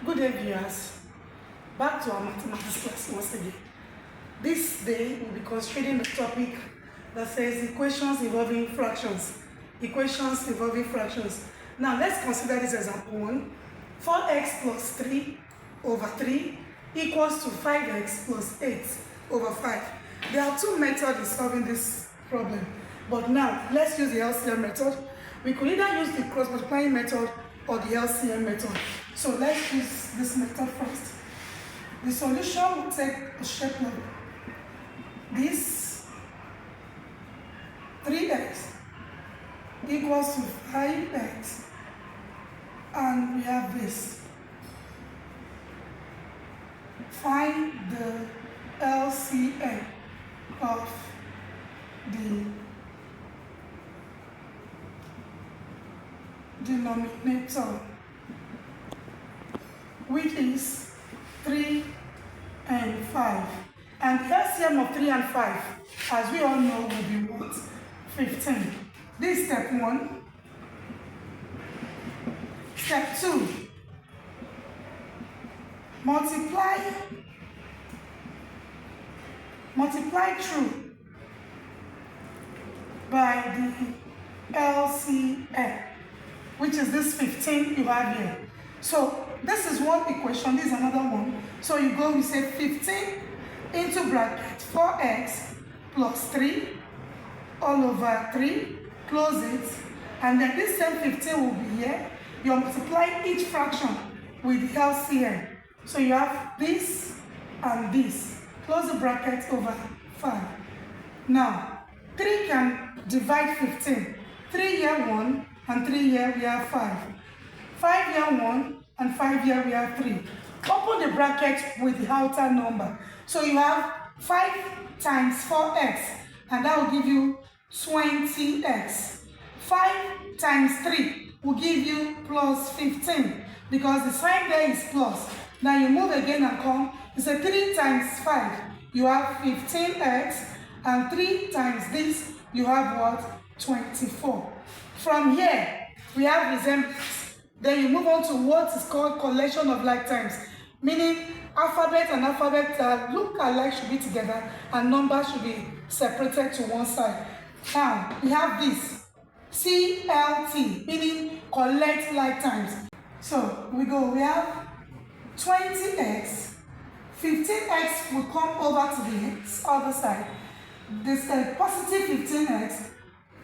Good day, viewers. Back to our mathematics class once again. This day we'll be concentrating the topic that says equations involving fractions. Equations involving fractions. Now let's consider this example 1. 4x plus 3 over 3 equals to 5x plus 8 over 5. There are two methods in solving this problem. But now let's use the LCM method. We could either use the cross multiplying method or the LCM method. So let's use this method first. The solution will take a shape like this. 3x equals to 5x, and we have this. Find the LCM of the denominator, which is 3 and 5. And the LCM of 3 and 5, as we all know, will be what? 15. This is step 1. Step 2. Multiply through by the LCM, which is this 15 you have here. So this is one equation, this is another one. So you go, we say 15 into bracket 4x plus 3 all over 3, close it, and then this same 15 will be here. You're multiplying each fraction with the LCM. So you have this and this. Close the bracket over 5. Now, 3 can divide 15. 3 here 1, and 3 here we have 5. 5 here 1, and 5 here we have 3. Open the bracket with the outer number. So you have 5 times 4x, and that will give you 20x. 5 times 3 will give you plus 15, because the sign there is plus. Now you move again and come. It's a 3 times 5. You have 15x, and 3 times this, you have what? 24. From here, we have resemblance. Then you move on to what is called collection of like terms, meaning alphabet and alphabet that look alike should be together, and numbers should be separated to one side. Now, we have this, CLT, meaning collect like terms. So, we have 20x, 15x will come over to the other side. This positive 15x,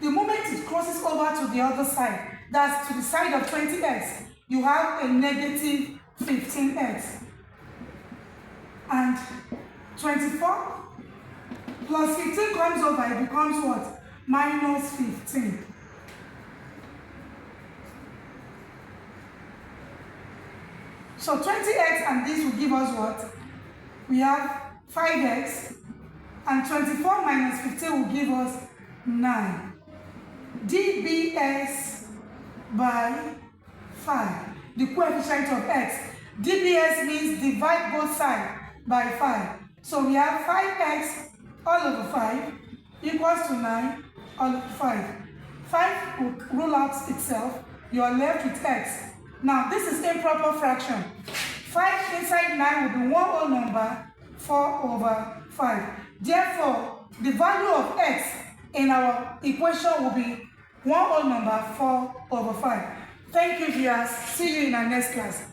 the moment it crosses over to the other side, that's to the side of 20x, you have a negative 15x. And 24 plus 15 comes over, it becomes what? Minus 15. So 20x and this will give us what? We have 5x, and 24 minus 15 will give us 9. dBs by 5, the coefficient of x. dBs means divide both sides by 5. So we have 5x all over 5 equals to 9 all over 5. 5 will rule out itself. You are left with x. Now this is improper fraction. 5 inside 9 will be one whole number, 4 over 5. Therefore, the value of x in our equation will be one whole number, 4 over 5. Thank you, viewers. See you in our next class.